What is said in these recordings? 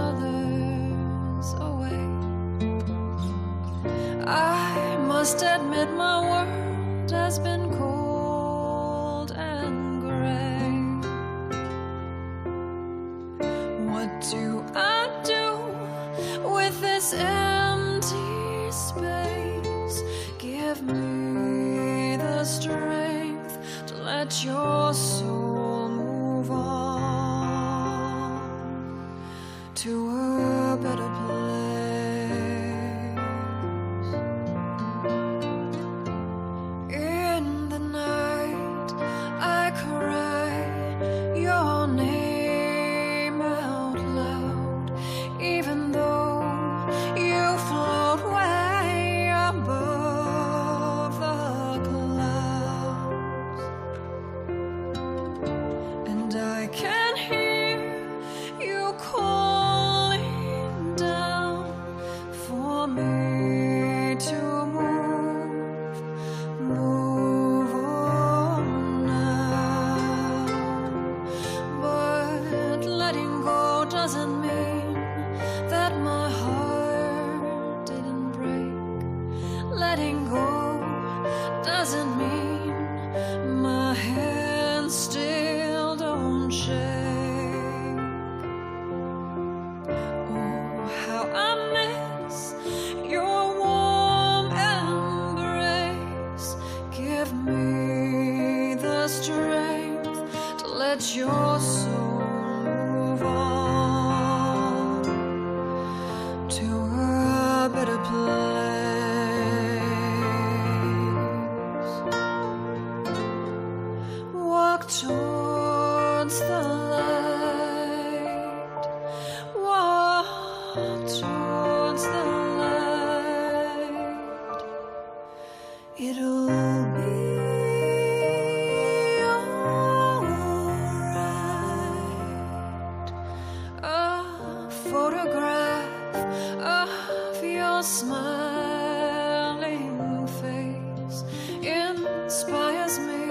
others away. I must admit my world has been cold and gray. What do I do with this empty space? Give me the strength to let your soul move on to a better place. In the night I cry your name out loud, even though you float way above the clouds, and I can hear you calling down for me to move on now. But letting go doesn't mean that my heart didn't break. Letting go doesn't mean my hands still don't shake. Oh, how I miss your warm embrace. Give me the strength to let your soul move on to a better place. Walk towards the light. Walk towards the light. It'll be alright. A photograph of your smiling face inspires me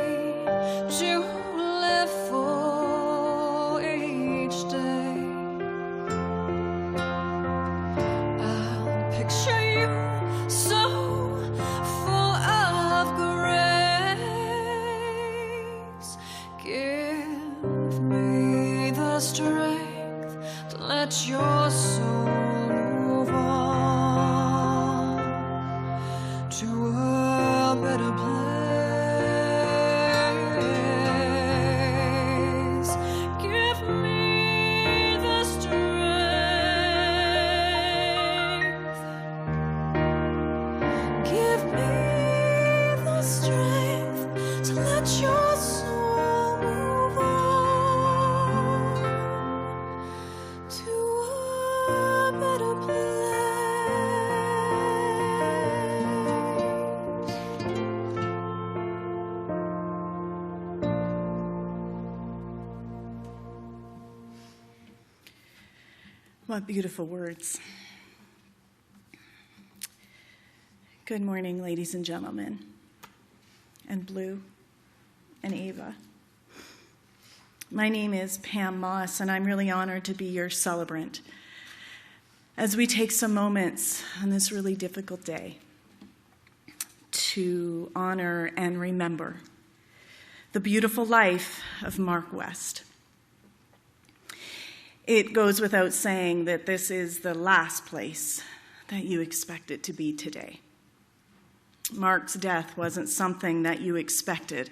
to live for each day. I'll picture you so full of grace. Give me the strength to let your soul move on to a better place. Give me the strength. Give me the strength to let your soul move on to a better place. What beautiful words. Good morning, ladies and gentlemen, and Blue, and Ava. My name is Pam Moss, and I'm really honored to be your celebrant as we take some moments on this really difficult day to honor and remember the beautiful life of Mark West. It goes without saying that this is the last place that you expect it to be today. Mark's death wasn't something that you expected.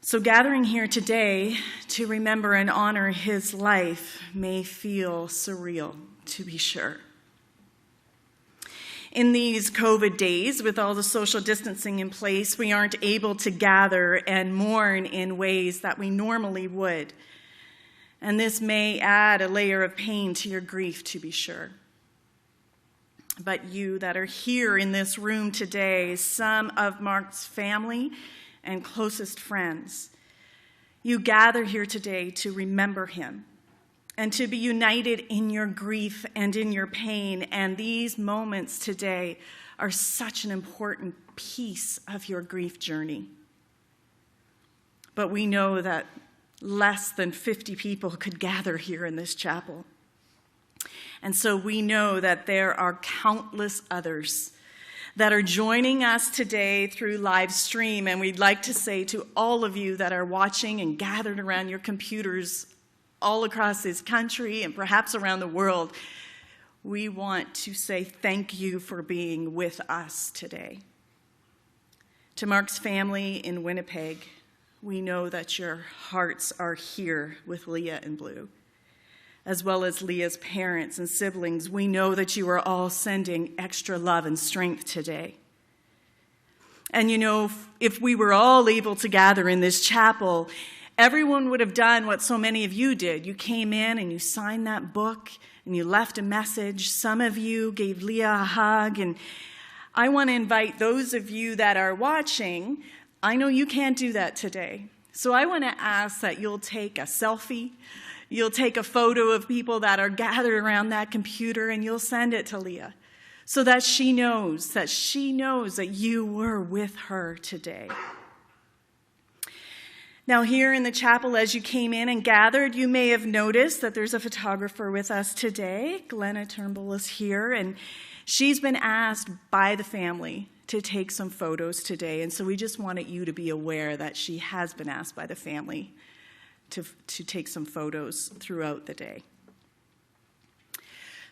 So gathering here today to remember and honor his life may feel surreal, to be sure. In these COVID days, with all the social distancing in place, we aren't able to gather and mourn in ways that we normally would. And this may add a layer of pain to your grief, to be sure. But you that are here in this room today, some of Mark's family and closest friends, you gather here today to remember him and to be united in your grief and in your pain. And these moments today are such an important piece of your grief journey. But we know that less than 50 people could gather here in this chapel. And so we know that there are countless others that are joining us today through live stream. And we'd like to say to all of you that are watching and gathered around your computers all across this country and perhaps around the world, we want to say thank you for being with us today. To Mark's family in Winnipeg, we know that your hearts are here with Leah and Blu, as well as Leah's parents and siblings. We know that you are all sending extra love and strength today. And you know, if we were all able to gather in this chapel, everyone would have done what so many of you did. You came in and you signed that book and you left a message. Some of you gave Leah a hug. And I want to invite those of you that are watching. I know you can't do that today. So I want to ask that you'll take a selfie. You'll take a photo of people that are gathered around that computer and you'll send it to Leah so that she knows that you were with her today. Now here in the chapel, as you came in and gathered, you may have noticed that there's a photographer with us today. Glenna Turnbull is here, and she's been asked by the family to take some photos today. And so we just wanted you to be aware that she has been asked by the family to take some photos throughout the day.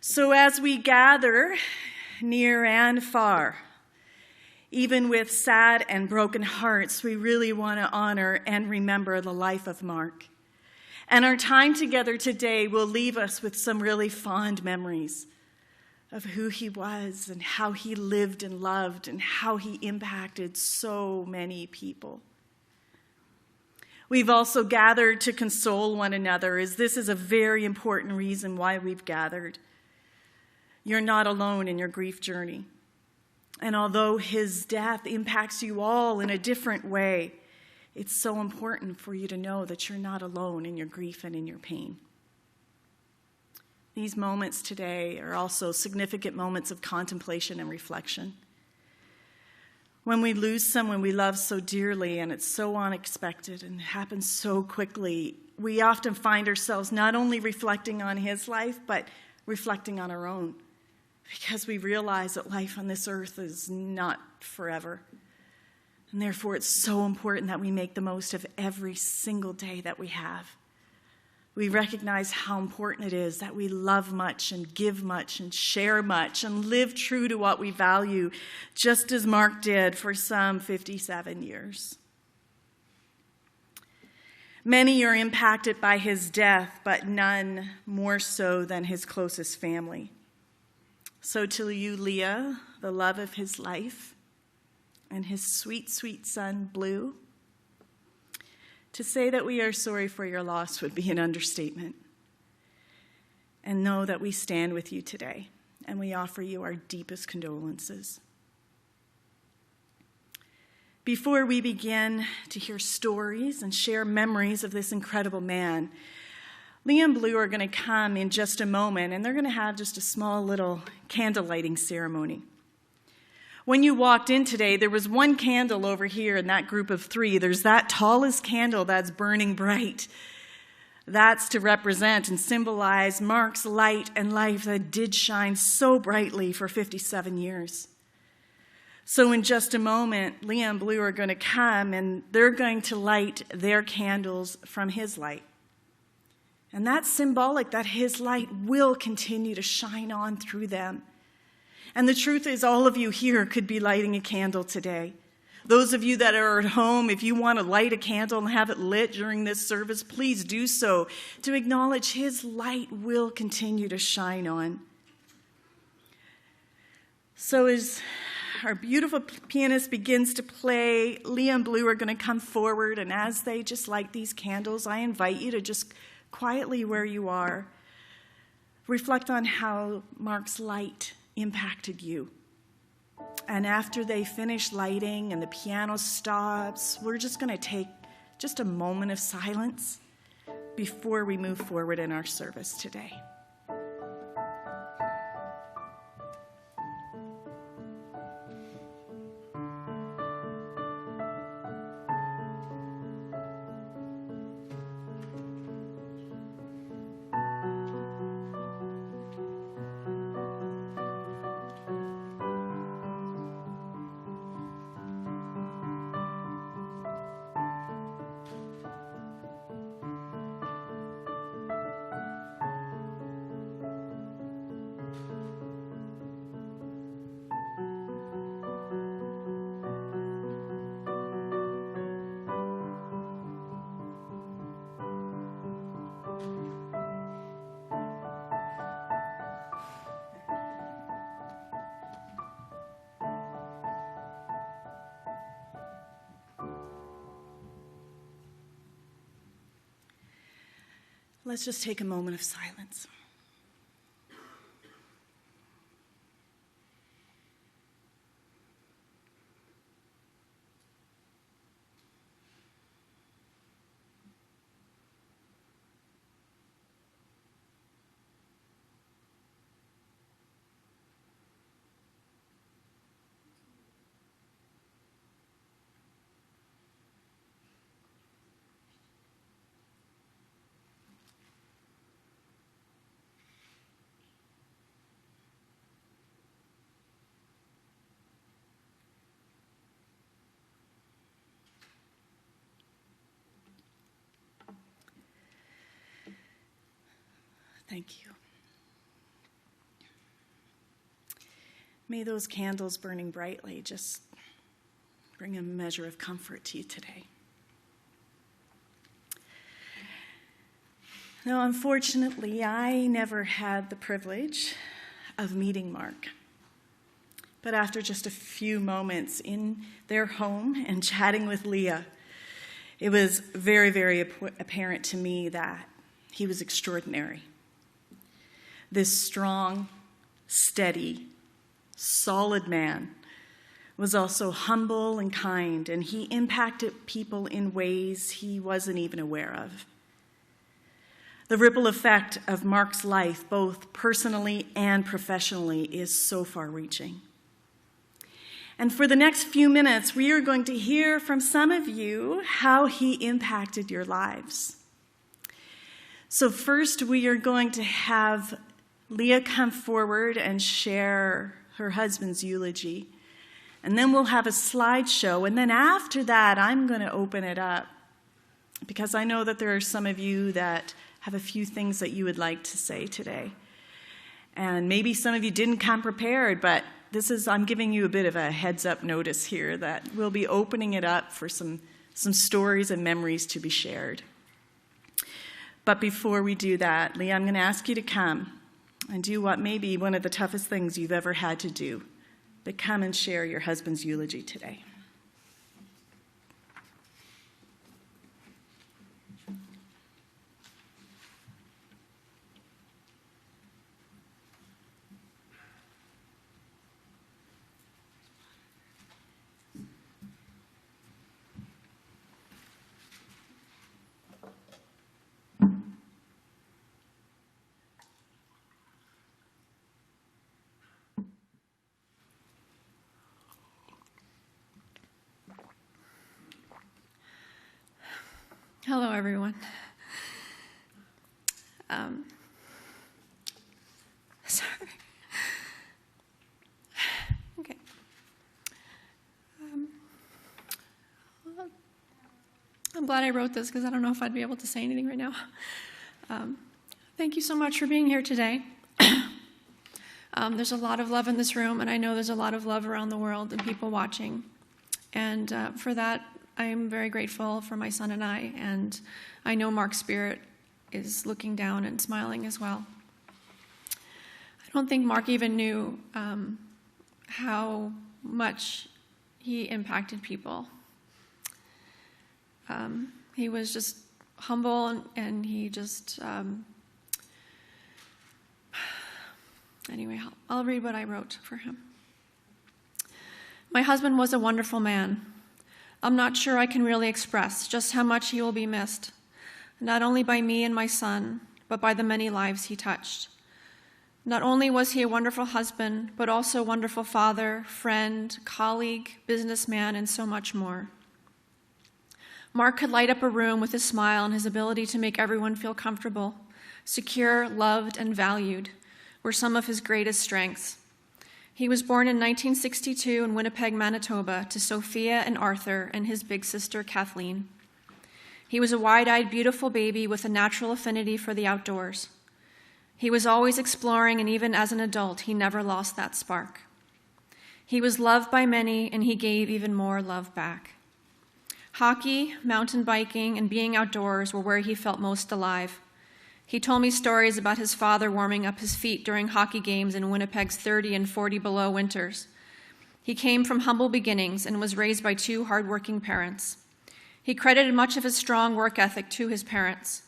So as we gather near and far, even with sad and broken hearts, we really want to honor and remember the life of Mark. And our time together today will leave us with some really fond memories of who he was and how he lived and loved and how he impacted so many people. We've also gathered to console one another, as this is a very important reason why we've gathered. You're not alone in your grief journey. And although his death impacts you all in a different way, it's so important for you to know that you're not alone in your grief and in your pain. These moments today are also significant moments of contemplation and reflection. When we lose someone we love so dearly and it's so unexpected and happens so quickly, we often find ourselves not only reflecting on his life, but reflecting on our own. Because we realize that life on this earth is not forever. And therefore, it's so important that we make the most of every single day that we have. We recognize how important it is that we love much and give much and share much and live true to what we value, just as Mark did for some 57 years. Many are impacted by his death, but none more so than his closest family. So to you, Leah, the love of his life, and his sweet, sweet son, Blu, to say that we are sorry for your loss would be an understatement. And know that we stand with you today, and we offer you our deepest condolences. Before we begin to hear stories and share memories of this incredible man, Leah and Blu are going to come in just a moment, and they're going to have just a small little candle lighting ceremony. When you walked in today, there was one candle over here in that group of three. There's that tallest candle that's burning bright. That's to represent and symbolize Mark's light and life that did shine so brightly for 57 years. So in just a moment, Leah and Blu are going to come, and they're going to light their candles from his light. And that's symbolic that his light will continue to shine on through them. And the truth is, all of you here could be lighting a candle today. Those of you that are at home, if you want to light a candle and have it lit during this service, please do so, to acknowledge his light will continue to shine on. So as our beautiful pianist begins to play, Leah and Blu are going to come forward, and as they just light these candles, I invite you to just quietly where you are, reflect on how Mark's light impacted you. And after they finish lighting and the piano stops, we're just going to take just a moment of silence before we move forward in our service today. Let's just take a moment of silence. Thank you. May those candles burning brightly just bring a measure of comfort to you today. Now, unfortunately, I never had the privilege of meeting Mark. But after just a few moments in their home and chatting with Leah, it was very, very apparent to me that he was extraordinary. This strong, steady, solid man was also humble and kind, and he impacted people in ways he wasn't even aware of. The ripple effect of Mark's life, both personally and professionally, is so far-reaching. And for the next few minutes, we are going to hear from some of you how he impacted your lives. So first, we are going to have Leah come forward and share her husband's eulogy. And then we'll have a slideshow. And then after that, I'm going to open it up, because I know that there are some of you that have a few things that you would like to say today. And maybe some of you didn't come prepared, but I'm giving you a bit of a heads up notice here that we'll be opening it up for some stories and memories to be shared. But before we do that, Leah, I'm going to ask you to come and do what may be one of the toughest things you've ever had to do, but come and share your husband's eulogy today. Hello, everyone. Sorry. Okay. I'm glad I wrote this because I don't know if I'd be able to say anything right now. Thank you so much for being here today. There's a lot of love in this room, and I know there's a lot of love around the world and people watching. And for that, I am very grateful for my son and I, and I know Mark's spirit is looking down and smiling as well. I don't think Mark even knew how much he impacted people. He was just humble, and he just... Anyway, I'll read what I wrote for him. My husband was a wonderful man. I'm not sure I can really express just how much he will be missed, not only by me and my son, but by the many lives he touched. Not only was he a wonderful husband, but also a wonderful father, friend, colleague, businessman, and so much more. Mark could light up a room with his smile and his ability to make everyone feel comfortable, secure, loved, and valued were some of his greatest strengths. He was born in 1962 in Winnipeg, Manitoba, to Sophia and Arthur and his big sister, Kathleen. He was a wide-eyed, beautiful baby with a natural affinity for the outdoors. He was always exploring, and even as an adult, he never lost that spark. He was loved by many, and he gave even more love back. Hockey, mountain biking, and being outdoors were where he felt most alive. He told me stories about his father warming up his feet during hockey games in Winnipeg's 30 and 40 below winters. He came from humble beginnings and was raised by two hardworking parents. He credited much of his strong work ethic to his parents.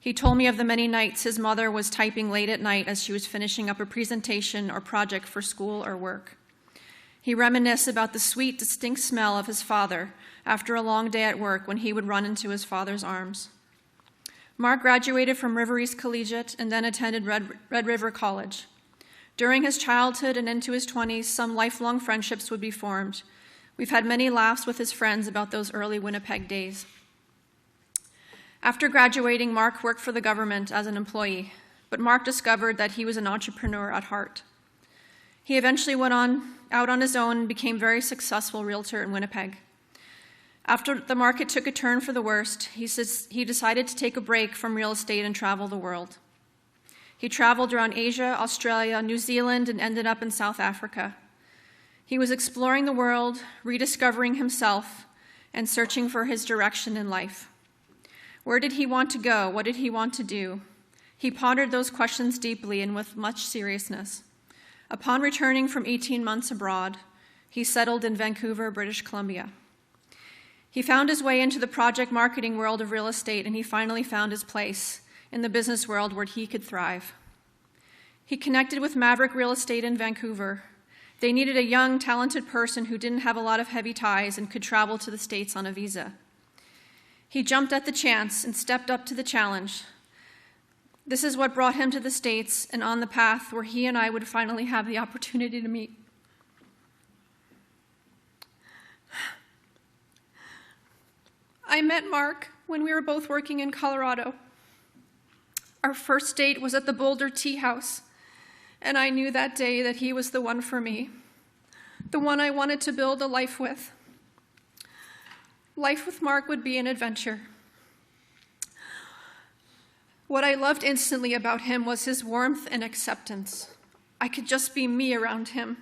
He told me of the many nights his mother was typing late at night as she was finishing up a presentation or project for school or work. He reminisced about the sweet, distinct smell of his father after a long day at work when he would run into his father's arms. Mark graduated from River East Collegiate and then attended Red River College. During his childhood and into his 20s, some lifelong friendships would be formed. We've had many laughs with his friends about those early Winnipeg days. After graduating, Mark worked for the government as an employee, but Mark discovered that he was an entrepreneur at heart. He eventually went out on his own and became a very successful realtor in Winnipeg. After the market took a turn for the worst, he decided to take a break from real estate and travel the world. He traveled around Asia, Australia, New Zealand, and ended up in South Africa. He was exploring the world, rediscovering himself, and searching for his direction in life. Where did he want to go? What did he want to do? He pondered those questions deeply and with much seriousness. Upon returning from 18 months abroad, he settled in Vancouver, British Columbia. He found his way into the project marketing world of real estate, and he finally found his place in the business world where he could thrive. He connected with Maverick Real Estate in Vancouver. They needed a young, talented person who didn't have a lot of heavy ties and could travel to the States on a visa. He jumped at the chance and stepped up to the challenge. This is what brought him to the States and on the path where he and I would finally have the opportunity to meet. I met Mark when we were both working in Colorado. Our first date was at the Boulder Tea House, and I knew that day that he was the one for me, the one I wanted to build a life with. Life with Mark would be an adventure. What I loved instantly about him was his warmth and acceptance. I could just be me around him.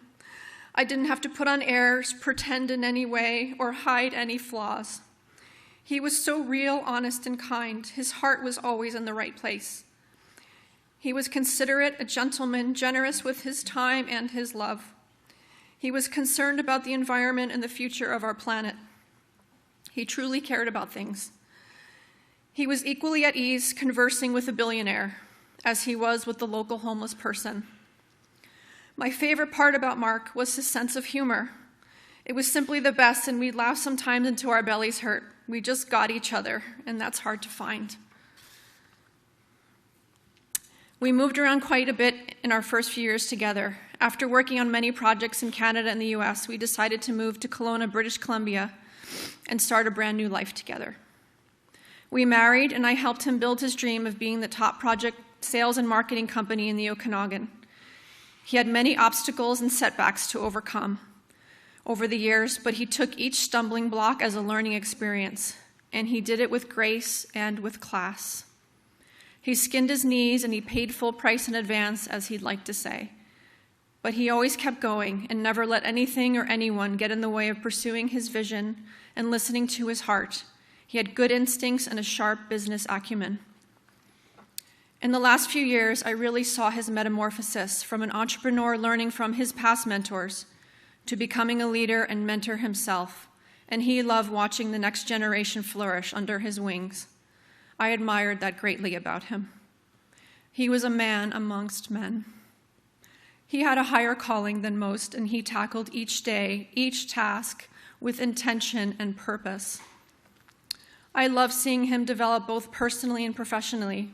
I didn't have to put on airs, pretend in any way, or hide any flaws. He was so real, honest, and kind. His heart was always in the right place. He was considerate, a gentleman, generous with his time and his love. He was concerned about the environment and the future of our planet. He truly cared about things. He was equally at ease conversing with a billionaire as he was with the local homeless person. My favorite part about Mark was his sense of humor. It was simply the best, and we'd laugh sometimes until our bellies hurt. We just got each other, and that's hard to find. We moved around quite a bit in our first few years together. After working on many projects in Canada and the US, we decided to move to Kelowna, British Columbia, and start a brand new life together. We married, and I helped him build his dream of being the top project sales and marketing company in the Okanagan. He had many obstacles and setbacks to overcome over the years, but he took each stumbling block as a learning experience, and he did it with grace and with class. He skinned his knees and he paid full price in advance, as he'd like to say. But he always kept going and never let anything or anyone get in the way of pursuing his vision and listening to his heart. He had good instincts and a sharp business acumen. In the last few years, I really saw his metamorphosis from an entrepreneur learning from his past mentors to becoming a leader and mentor himself, and he loved watching the next generation flourish under his wings. I admired that greatly about him. He was a man amongst men. He had a higher calling than most, and he tackled each day, each task, with intention and purpose. I loved seeing him develop both personally and professionally,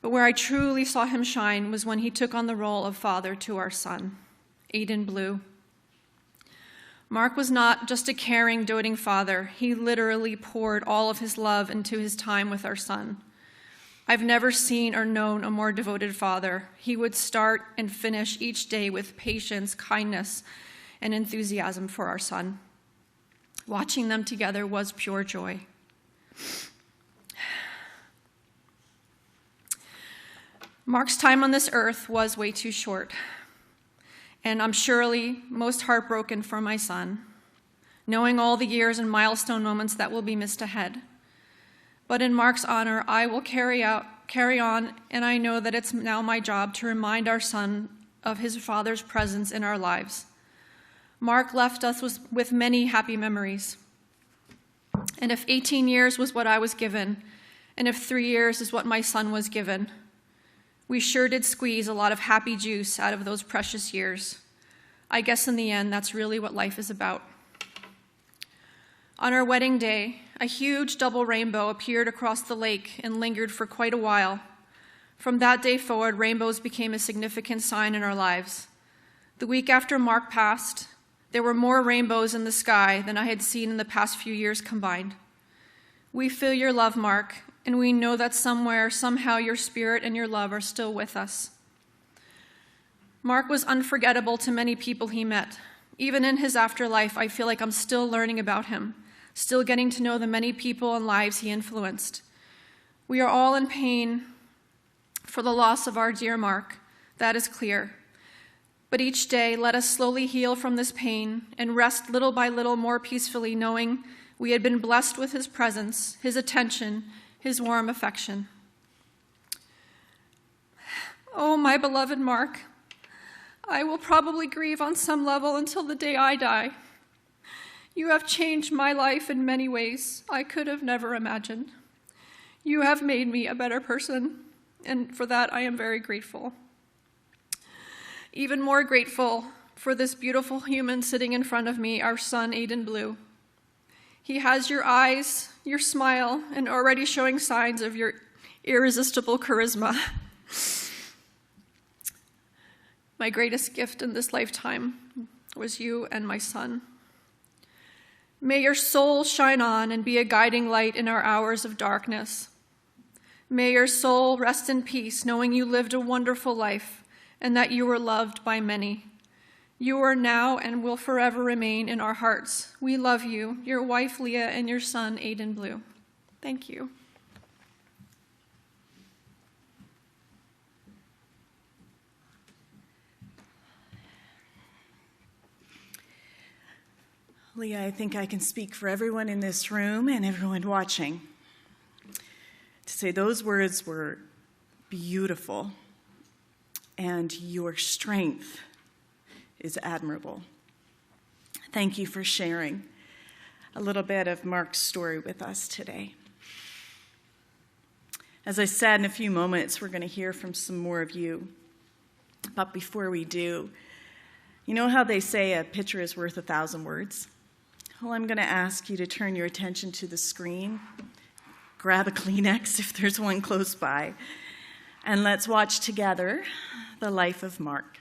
but where I truly saw him shine was when he took on the role of father to our son, Aedyn Blu. Mark was not just a caring, doting father. He literally poured all of his love into his time with our son. I've never seen or known a more devoted father. He would start and finish each day with patience, kindness, and enthusiasm for our son. Watching them together was pure joy. Mark's time on this earth was way too short, and I'm surely most heartbroken for my son, knowing all the years and milestone moments that will be missed ahead. But in Mark's honor, I will carry on, and I know that it's now my job to remind our son of his father's presence in our lives. Mark left us with many happy memories. And if 18 years was what I was given, And if 3 years is what my son was given, we sure did squeeze a lot of happy juice out of those precious years. I guess in the end, that's really what life is about. On our wedding day, a huge double rainbow appeared across the lake and lingered for quite a while. From that day forward, rainbows became a significant sign in our lives. The week after Mark passed, there were more rainbows in the sky than I had seen in the past few years combined. We feel your love, Mark, and we know that somewhere, somehow, your spirit and your love are still with us. Mark was unforgettable to many people he met. Even in his afterlife, I feel like I'm still learning about him, still getting to know the many people and lives he influenced. We are all in pain for the loss of our dear Mark, that is clear. But each day, let us slowly heal from this pain and rest little by little more peacefully, knowing we had been blessed with his presence, his attention, his warm affection. Oh, my beloved Mark, I will probably grieve on some level until the day I die. You have changed my life in many ways I could have never imagined. You have made me a better person, and for that I am very grateful. Even more grateful for this beautiful human sitting in front of me, our son, Aedyn Blu. He has your eyes, your smile, and already showing signs of your irresistible charisma. My greatest gift in this lifetime was you and my son. May your soul shine on and be a guiding light in our hours of darkness. May your soul rest in peace, knowing you lived a wonderful life and that you were loved by many. You are now and will forever remain in our hearts. We love you, your wife Leah, and your son Aedyn Blu. Thank you. Leah, I think I can speak for everyone in this room and everyone watching to say those words were beautiful, and your strength is admirable. Thank you for sharing a little bit of Mark's story with us today. As I said, in a few moments, we're going to hear from some more of you. But before we do, you know how they say a picture is worth 1,000 words? Well, I'm going to ask you to turn your attention to the screen, grab a Kleenex if there's one close by, and let's watch together the life of Mark.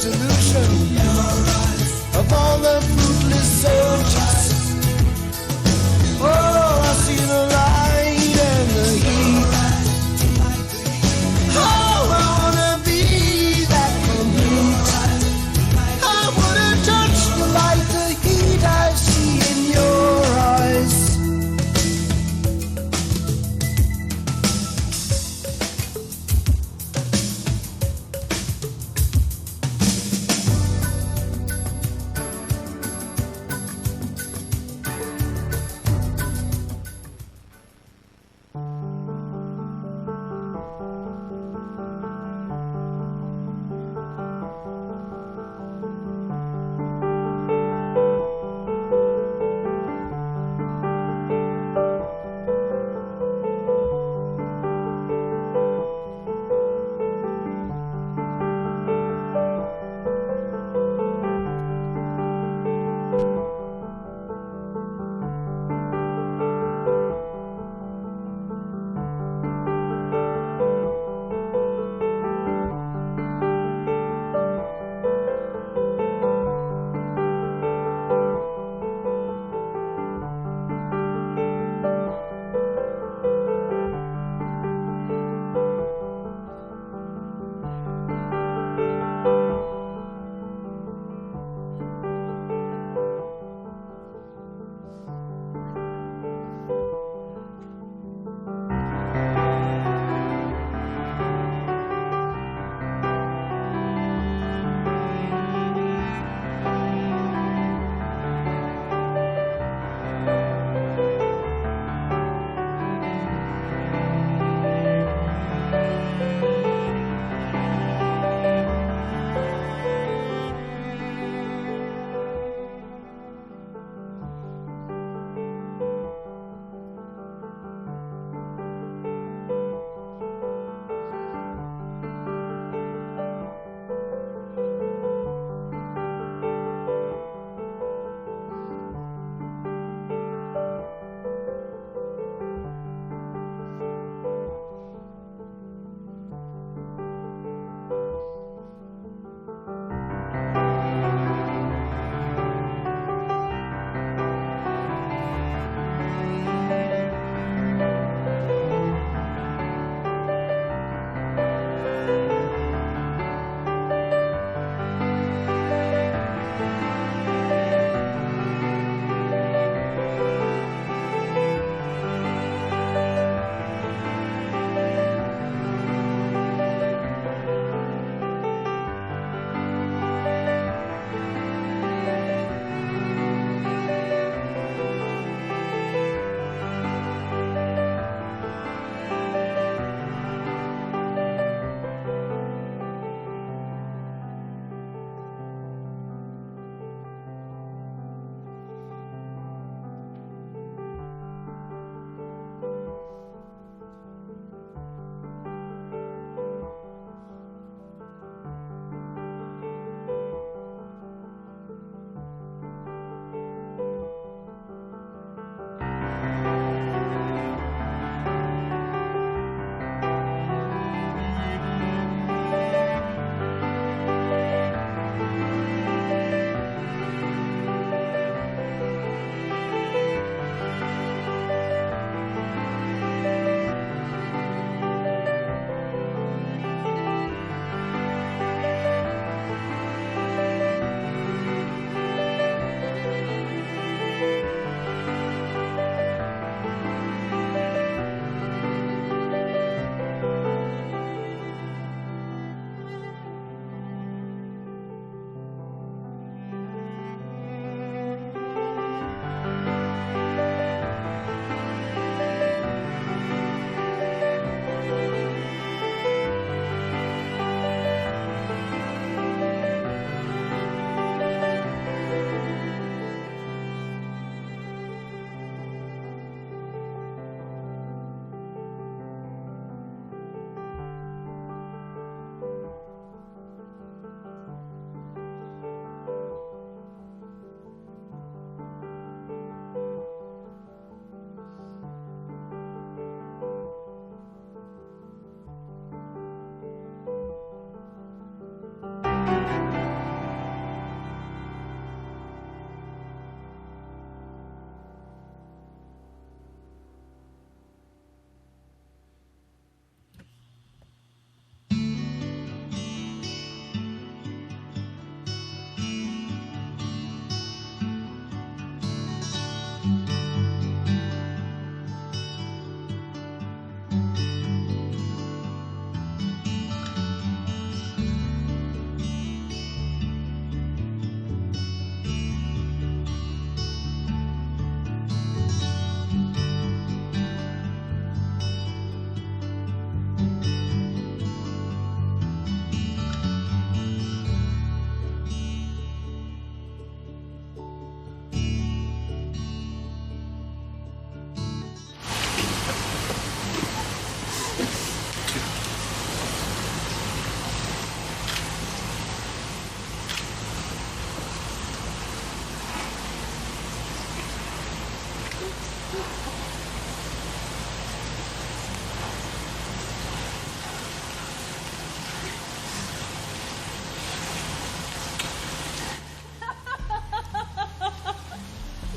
resolution of all the fruitless searches. Oh, I see the light and the heat. Oh, I wanna be that complete. I wanna touch the light, the heat I see in your eyes.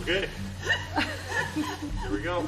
Okay. Here we go.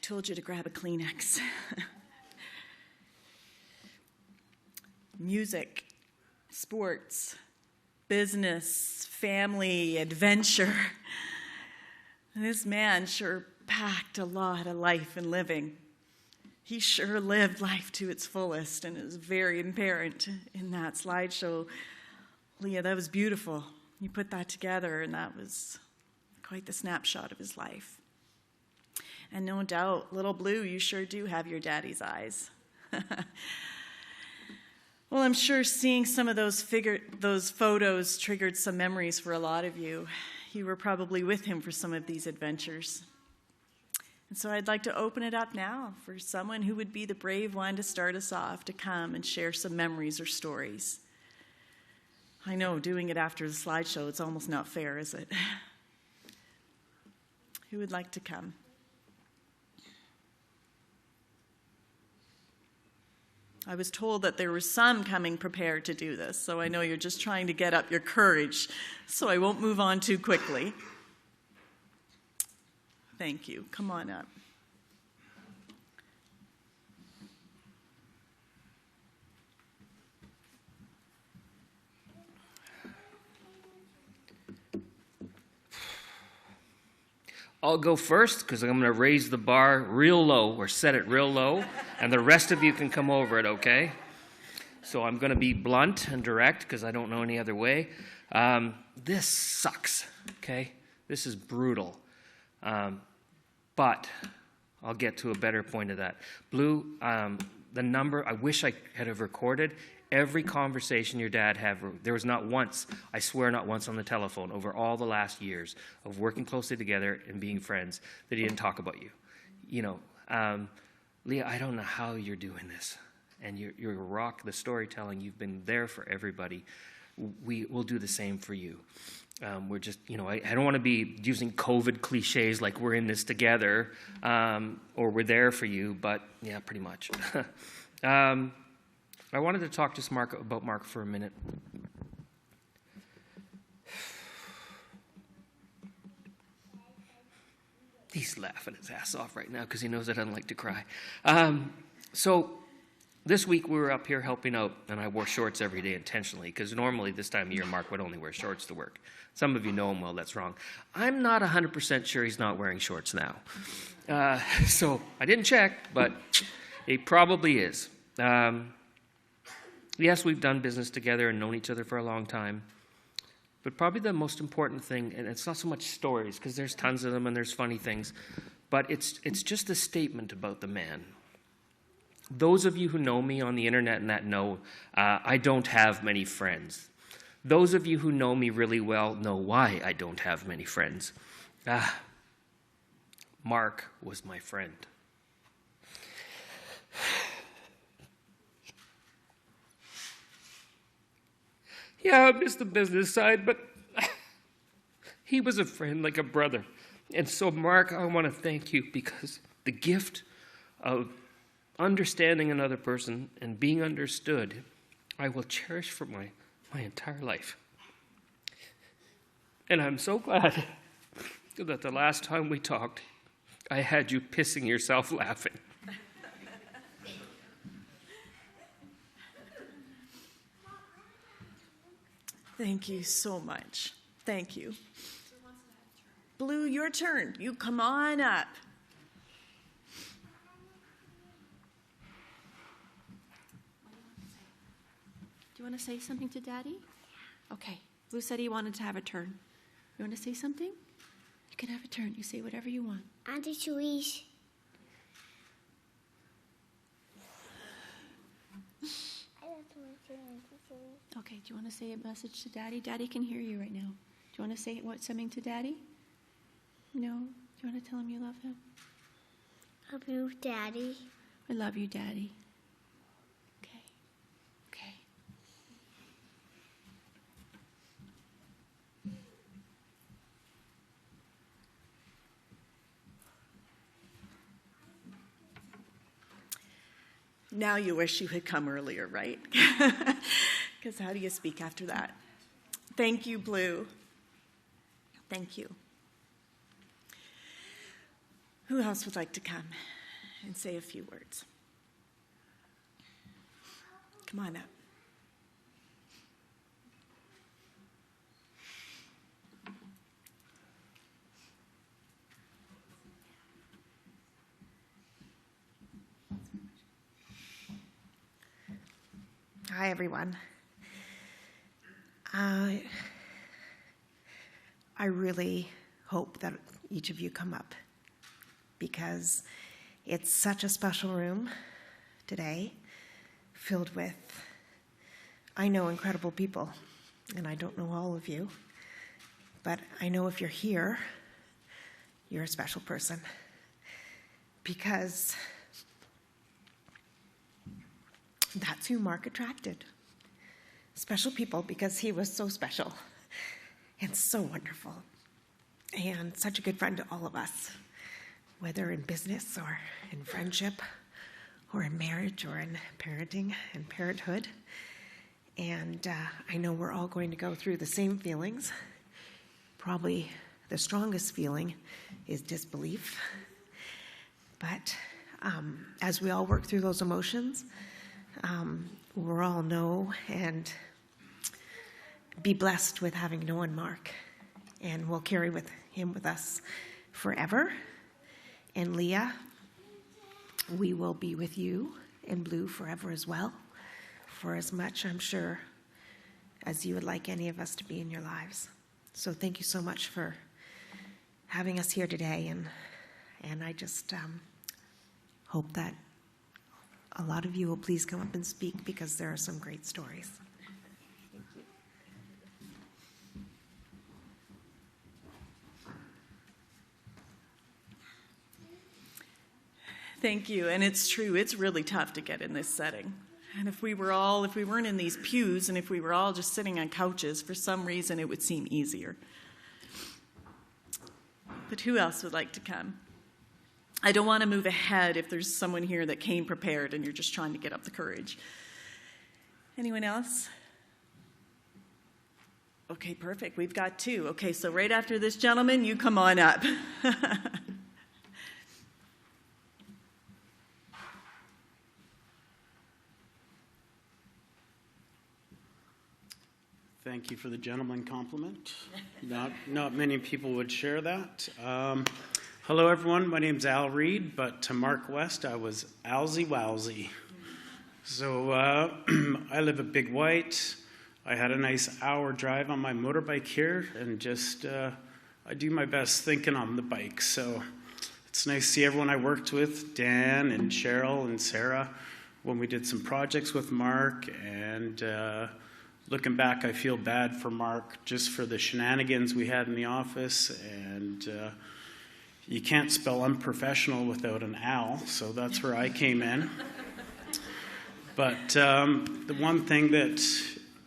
told you to grab a Kleenex. Music, sports, business, family, adventure. This man sure packed a lot of life and living. He sure lived life to its fullest, and it was very apparent in that slideshow. Leah, that was beautiful. You put that together, and that was quite the snapshot of his life. And no doubt, little Blue, you sure do have your daddy's eyes. Well, I'm sure seeing some of those photos triggered some memories for a lot of you. You were probably with him for some of these adventures. And so I'd like to open it up now for someone who would be the brave one to start us off, to come and share some memories or stories. I know, doing it after the slideshow, it's almost not fair, is it? Who would like to come? I was told that there were some coming prepared to do this, so I know you're just trying to get up your courage, so I won't move on too quickly. Thank you. Come on up. I'll go first because I'm going to raise the bar real low, or set it real low, and the rest of you can come over it, okay? So I'm going to be blunt and direct because I don't know any other way. This sucks, okay? This is brutal. But I'll get to a better point of that. Blue, the number, I wish I had have recorded every conversation your dad had. There was not once, I swear not once on the telephone, over all the last years of working closely together and being friends, that he didn't talk about you. You know, Leah, I don't know how you're doing this. And you're a rock, the storytelling, you've been there for everybody. We'll do the same for you. We're just, you know, I don't want to be using COVID cliches like we're in this together, or we're there for you, but yeah, pretty much. I wanted to talk to Mark for a minute. He's laughing his ass off right now because he knows I don't like to cry. So this week we were up here helping out, and I wore shorts every day intentionally because normally this time of year Mark would only wear shorts to work. Some of you know him well, that's wrong. I'm not 100% sure he's not wearing shorts now. So I didn't check, but he probably is. Yes, we've done business together and known each other for a long time. But probably the most important thing, and it's not so much stories, because there's tons of them and there's funny things, but it's just a statement about the man. Those of you who know me on the internet and that know, I don't have many friends. Those of you who know me really well know why I don't have many friends. Mark was my friend. Yeah, I missed the business side, but he was a friend, like a brother. And so, Mark, I want to thank you because the gift of understanding another person and being understood, I will cherish for my entire life. And I'm so glad that the last time we talked, I had you pissing yourself laughing. Thank you so much. Thank you. Blue, your turn. You come on up. Do you want to say something to Daddy? Okay. Blue said he wanted to have a turn. You want to say something? You can have a turn. You say whatever you want. Auntie Therese. Okay, do you want to say a message to Daddy? Daddy can hear you right now. Do you want to say something to Daddy? No? Do you want to tell him you love him? Love you, Daddy. I love you, Daddy. Okay. Okay. Now you wish you had come earlier, right? Because how do you speak after that? Thank you, Blue. Thank you. Who else would like to come? and say a few words. Come on up. Hi, everyone. I really hope that each of you come up because it's such a special room today, filled with, I know, incredible people, and I don't know all of you, but I know if you're here, you're a special person because that's who Mark attracted. Special people because he was so special and so wonderful and such a good friend to all of us, whether in business or in friendship or in marriage or in parenting and parenthood. And I know we're all going to go through the same feelings. Probably the strongest feeling is disbelief. But as we all work through those emotions, we'll all know and be blessed with having known Mark, and we'll carry him with us forever. And Leah, we will be with you in Blue forever as well, for as much, I'm sure, as you would like any of us to be in your lives. So thank you so much for having us here today, and I just hope that a lot of you will please come up and speak because there are some great stories. Thank you. And it's true, it's really tough to get in this setting. And if we weren't in these pews and if we were all just sitting on couches, for some reason it would seem easier. But who else would like to come? I don't want to move ahead if there's someone here that came prepared and you're just trying to get up the courage. Anyone else? Okay, perfect. We've got two. Okay, so right after this gentleman, you come on up. Thank you for the gentleman compliment. Not many people would share that. Hello, everyone. My name's Al Reed, but to Mark West, I was Alsy Wowsy. So I live at Big White. I had a nice hour drive on my motorbike here, and just I do my best thinking on the bike. So it's nice to see everyone I worked with, Dan and Cheryl and Sarah, when we did some projects with Mark. And looking back, I feel bad for Mark just for the shenanigans we had in the office. And you can't spell unprofessional without an Al, so that's where I came in. But the one thing that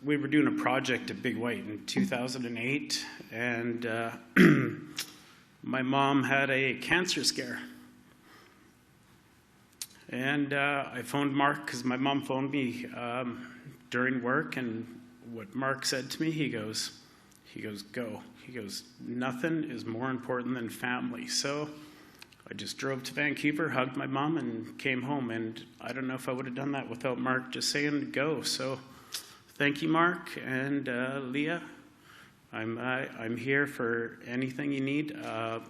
we were doing a project at Big White in 2008, and my mom had a cancer scare. And I phoned Mark because my mom phoned me during work, and what Mark said to me, he goes, go. He goes, nothing is more important than family. So I just drove to Vancouver, hugged my mom, and came home. And I don't know if I would have done that without Mark just saying go. So thank you, Mark. And Leah, I'm here for anything you need.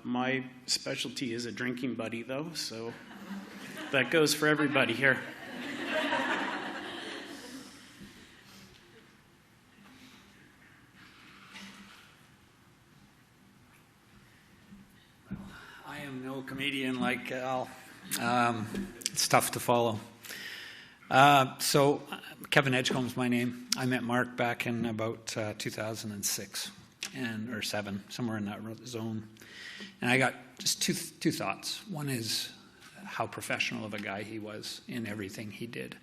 My specialty is a drinking buddy, though, so that goes for everybody here. No comedian like Al. It's tough to follow. So Kevin Edgecombe's my name. I met Mark back in about 2006 or 7, somewhere in that zone. And I got just two thoughts. One is how professional of a guy he was in everything he did.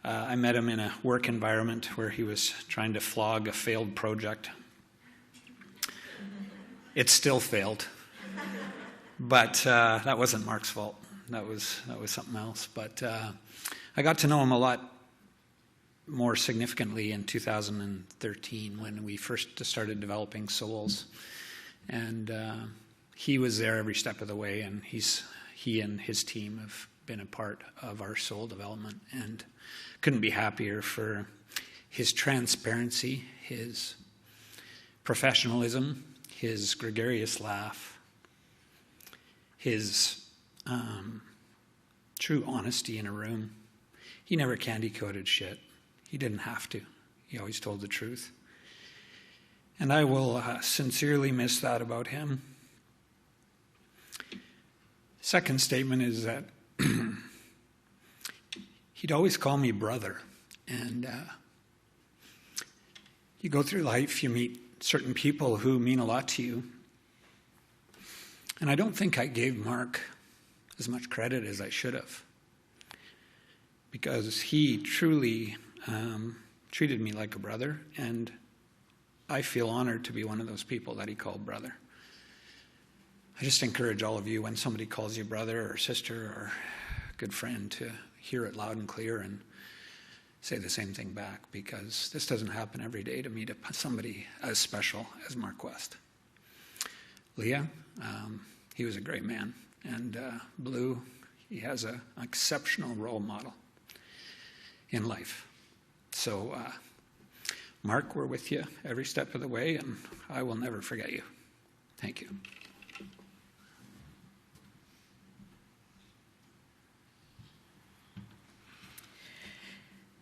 I met him in a work environment where he was trying to flog a failed project. It still failed. But that wasn't Mark's fault. That was something else. But I got to know him a lot more significantly in 2013 when we first started developing Souls. And he was there every step of the way, and he's he and his team have been a part of our soul development, and couldn't be happier for his transparency, his professionalism, his gregarious laugh, his true honesty in a room. He never candy-coated shit. He didn't have to. He always told the truth. And I will sincerely miss that about him. Second statement is that he'd always call me brother. And you go through life, you meet certain people who mean a lot to you. And I don't think I gave Mark as much credit as I should have, because he truly treated me like a brother, and I feel honored to be one of those people that he called brother. I just encourage all of you, when somebody calls you brother or sister or good friend, to hear it loud and clear and say the same thing back, because this doesn't happen every day to meet somebody as special as Mark West. Leah, he was a great man. And Blu, he has an exceptional role model in life. So, Mark, we're with you every step of the way, and I will never forget you. Thank you.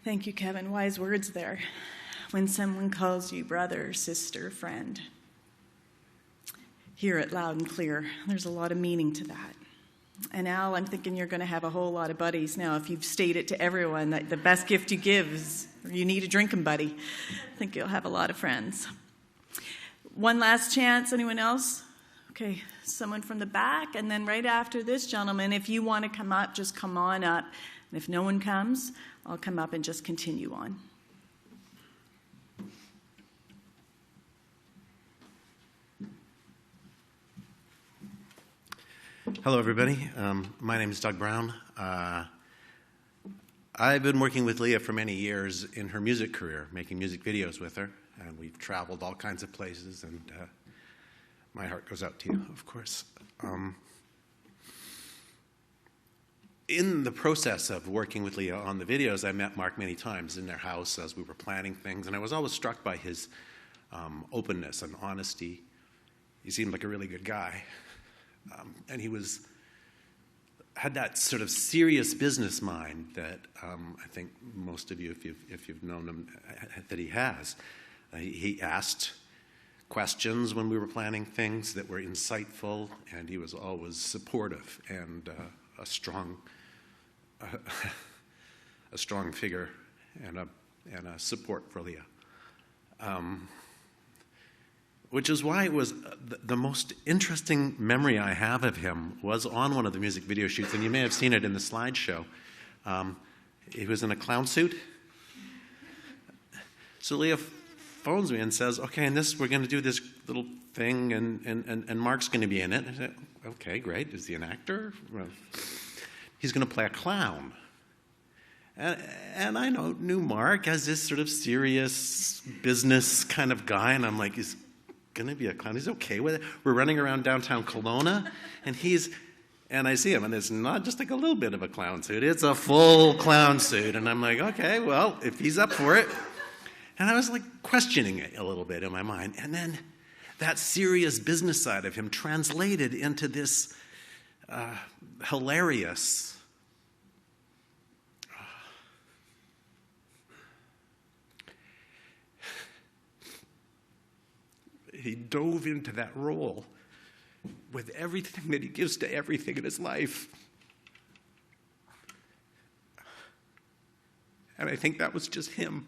Thank you, Kevin. Wise words there. When someone calls you brother, sister, friend, hear it loud and clear. There's a lot of meaning to that. And Al, I'm thinking you're going to have a whole lot of buddies now if you've stated to everyone that the best gift you give is you need a drinking buddy. I think you'll have a lot of friends. One last chance. Anyone else? Okay, someone from the back. And then right after this gentleman, if you want to come up, just come on up. And if no one comes, I'll come up and just continue on. Hello, everybody. My name is Doug Brown. I've been working with Leah for many years in her music career, making music videos with her, and we've traveled all kinds of places, and my heart goes out to you, of course. In the process of working with Leah on the videos, I met Mark many times in their house as we were planning things, and I was always struck by his openness and honesty. He seemed like a really good guy. And he had that sort of serious business mind that I think most of you, if you've known him, that he has. He asked questions when we were planning things that were insightful, and he was always supportive and a strong figure and a support for Leah. Which is why it was the most interesting memory I have of him was on one of the music video shoots, and you may have seen it in the slideshow. He was in a clown suit. So Leah phones me and says, okay, and we're going to do this little thing, and Mark's going to be in it. I said, okay, great. Is he an actor? Well, he's going to play a clown. And I knew Mark as this sort of serious business kind of guy, and I'm like, he's going to be a clown. He's okay with it. We're running around downtown Kelowna, and I see him, and it's not just like a little bit of a clown suit. It's a full clown suit. And I'm like, okay, well, if he's up for it. And I was like questioning it a little bit in my mind. And then that serious business side of him translated into this hilarious, he dove into that role with everything that he gives to everything in his life. And I think that was just him.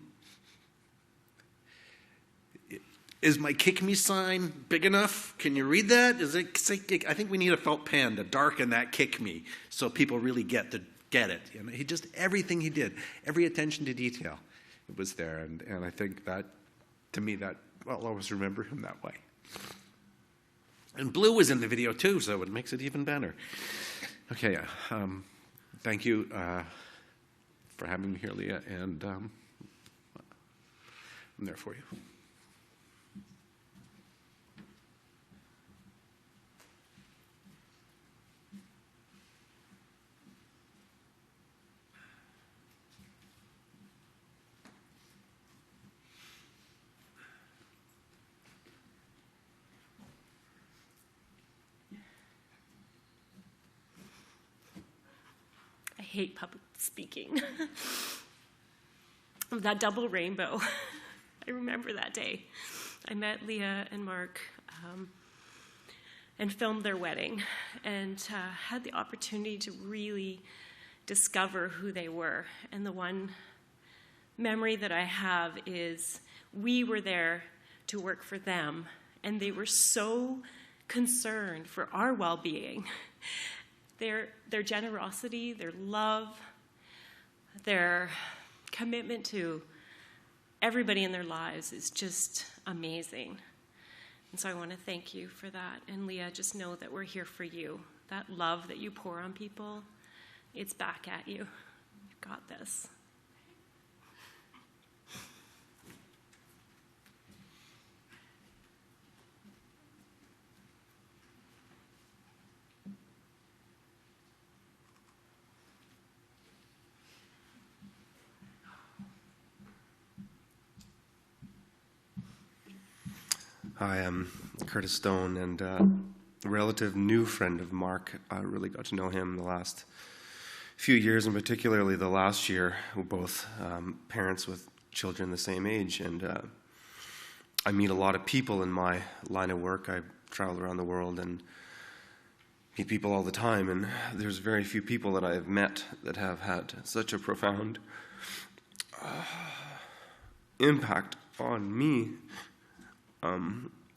Is my kick me sign big enough? Can you read that? I think we need a felt pen to darken that kick me so people really get it. You know, everything he did, every attention to detail, it was there. And I think that, to me, that I'll always remember him that way. And Blu was in the video too, so it makes it even better. Okay, thank you for having me here, Leah, and I'm there for you. hate public speaking. That double rainbow. I remember that day. I met Leah and Mark and filmed their wedding and had the opportunity to really discover who they were. And the one memory that I have is we were there to work for them, and they were so concerned for our well-being. Their generosity, their love, their commitment to everybody in their lives is just amazing. And so I want to thank you for that. And Leah, just know that we're here for you. That love that you pour on people, it's back at you. You've got this. Hi, I'm Curtis Stone, and a relative new friend of Mark. I really got to know him the last few years, and particularly the last year. We're both parents with children the same age, and I meet a lot of people in my line of work. I travel around the world and meet people all the time, and there's very few people that I have met that have had such a profound impact on me.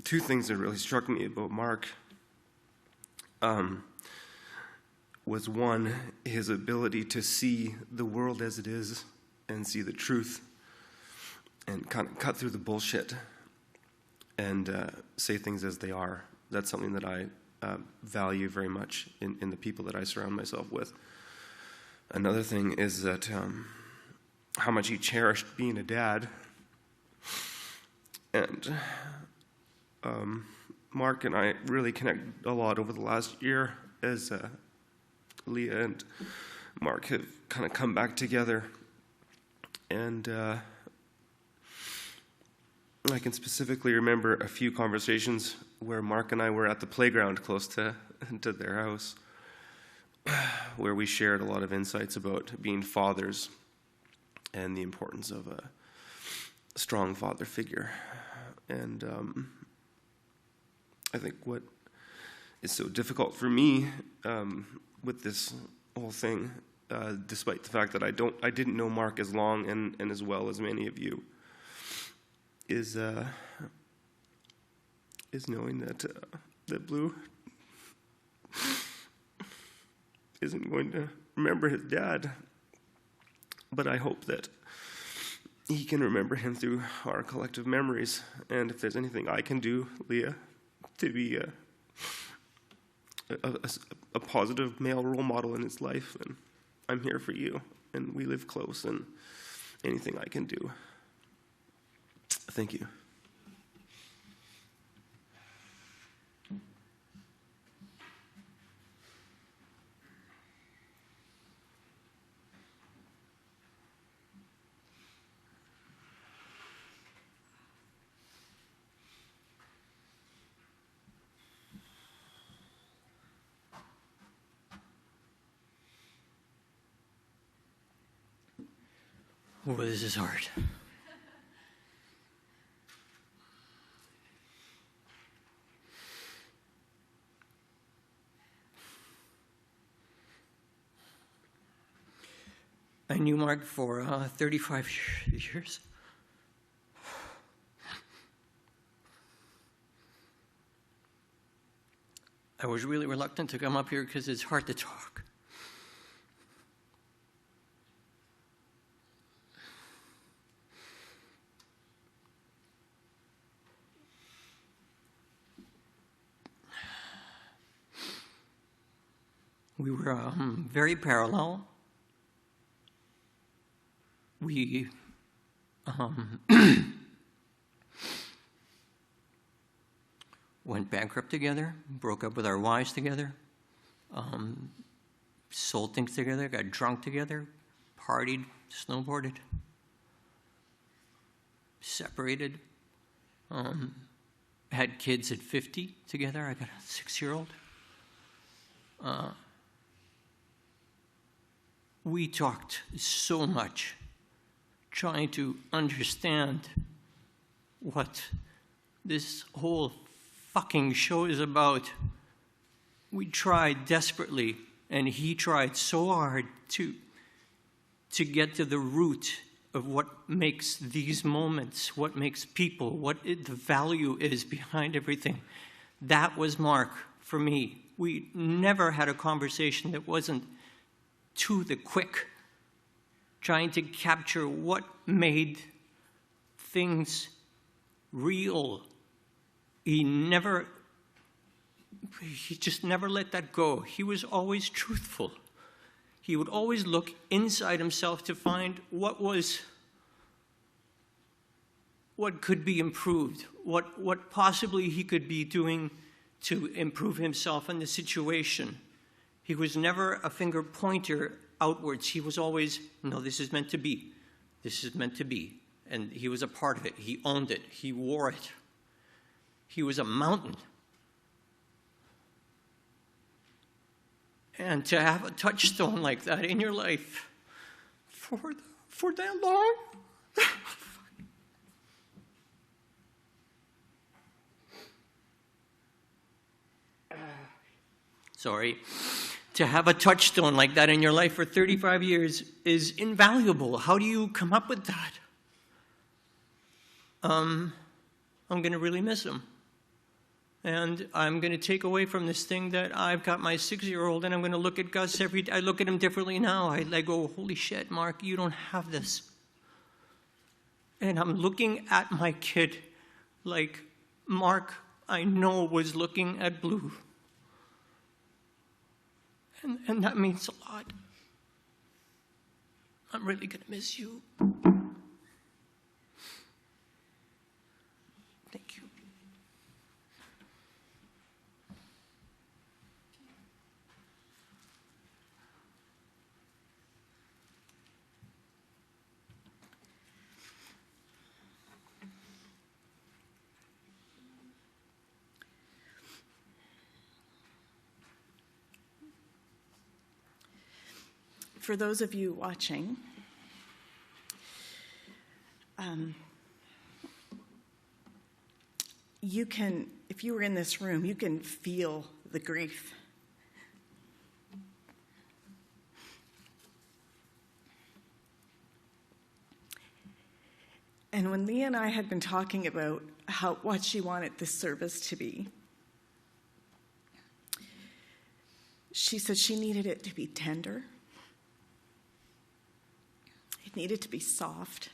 Two things that really struck me about Mark was one, his ability to see the world as it is and see the truth and kind of cut through the bullshit and say things as they are. That's something that I value very much in the people that I surround myself with. Another thing is that how much he cherished being a dad. And Mark and I really connect a lot over the last year as Leah and Mark have kind of come back together. And I can specifically remember a few conversations where Mark and I were at the playground close to their house, where we shared a lot of insights about being fathers and the importance of a strong father figure. And I think what is so difficult for me with this whole thing, despite the fact that I didn't know Mark as long and as well as many of you, is knowing that Blue isn't going to remember his dad, but I hope that he can remember him through our collective memories. And if there's anything I can do, Leah, to be a positive male role model in his life, then I'm here for you. And we live close, and anything I can do. Thank you. Oh, this is hard. I knew Mark for 35 years. I was really reluctant to come up here because it's hard to talk. We were very parallel. We went bankrupt together, broke up with our wives together, sold things together, got drunk together, partied, snowboarded, separated, had kids at 50 together. I got a 6-year-old. we talked so much, trying to understand what this whole fucking show is about. We tried desperately, and he tried so hard to get to the root of what makes these moments, what makes people, the value is behind everything. That was Mark for me. We never had a conversation that wasn't to the quick, trying to capture what made things real. He just never let that go. He was always truthful. He would always look inside himself to find what could be improved, what possibly he could be doing to improve himself and the situation. He was never a finger pointer outwards. He was always, no, this is meant to be. This is meant to be. And he was a part of it. He owned it. He wore it. He was a mountain. And to have a touchstone like that in your life for that long, sorry, to have a touchstone like that in your life for 35 years is invaluable. How do you come up with that? I'm going to really miss him. And I'm going to take away from this thing that I've got my 6-year-old, and I'm going to look at Gus every day. I look at him differently now. I go, holy shit, Mark, you don't have this. And I'm looking at my kid like Mark, I know, was looking at Blue. And that means a lot. I'm really going to miss you. Thank you. For those of you watching, you can, if you were in this room, you can feel the grief. And when Leah and I had been talking about what she wanted this service to be, she said she needed it to be tender. It needed to be soft.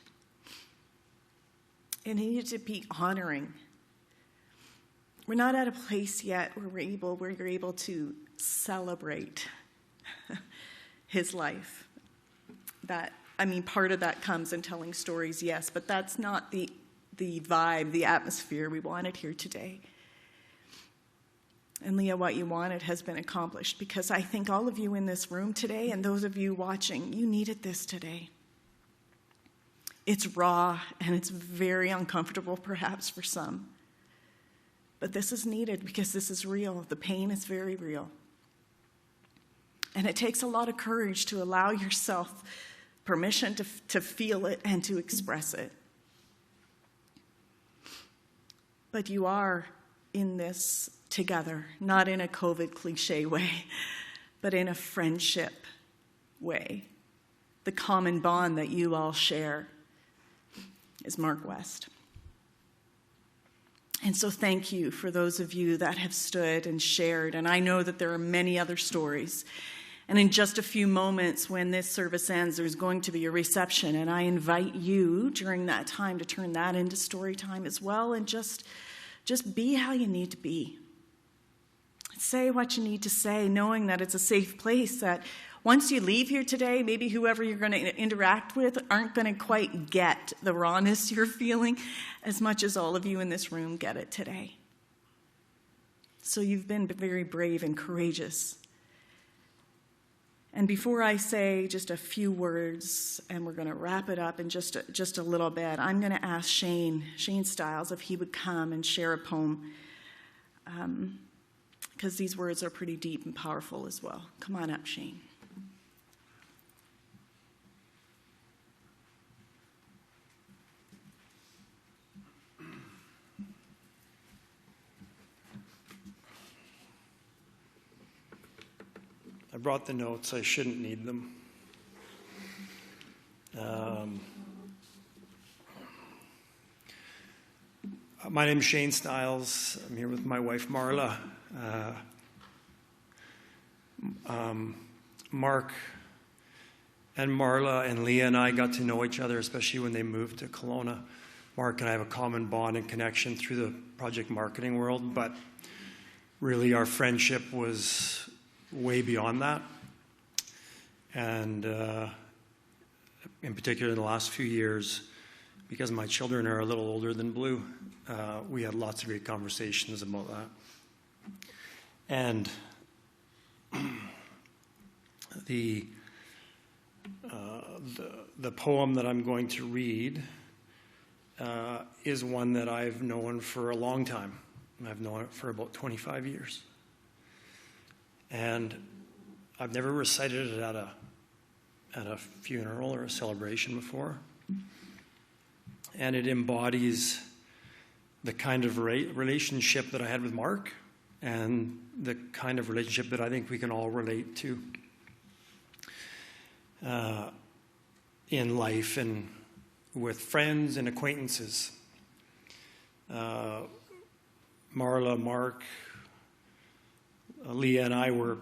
It needed to be honoring. We're not at a place yet where you're able to celebrate his life. Part of that comes in telling stories, yes, but that's not the vibe, the atmosphere we wanted here today. And Leah, what you wanted has been accomplished, because I think all of you in this room today and those of you watching, you needed this today. It's raw and it's very uncomfortable perhaps for some. But this is needed because this is real. The pain is very real. And it takes a lot of courage to allow yourself permission to feel it and to express it. But you are in this together, not in a COVID cliche way, but in a friendship way. The common bond that you all share is Mark West. And so thank you for those of you that have stood and shared. And I know that there are many other stories. And in just a few moments when this service ends, there's going to be a reception. And I invite you during that time to turn that into story time as well. And just be how you need to be. Say what you need to say, knowing that it's a safe place, that once you leave here today, maybe whoever you're going to interact with aren't going to quite get the rawness you're feeling as much as all of you in this room get it today. So you've been very brave and courageous. And before I say just a few words, and we're going to wrap it up in just a little bit, I'm going to ask Shane Stiles, if he would come and share a poem, because these words are pretty deep and powerful as well. Come on up, Shane. brought the notes. I shouldn't need them. My name's Shane Stiles. I'm here with my wife, Marla. Mark and Marla and Leah and I got to know each other, especially when they moved to Kelowna. Mark and I have a common bond and connection through the project marketing world, but really our friendship was way beyond that. And in particular, in the last few years, because my children are a little older than Blue, we had lots of great conversations about that. And the poem that I'm going to read is one that I've known for a long time. I've known it for about 25 years. And I've never recited it at a funeral or a celebration before. And it embodies the kind of relationship that I had with Mark and the kind of relationship that I think we can all relate to in life and with friends and acquaintances. Marla, Mark, Leah, and I were,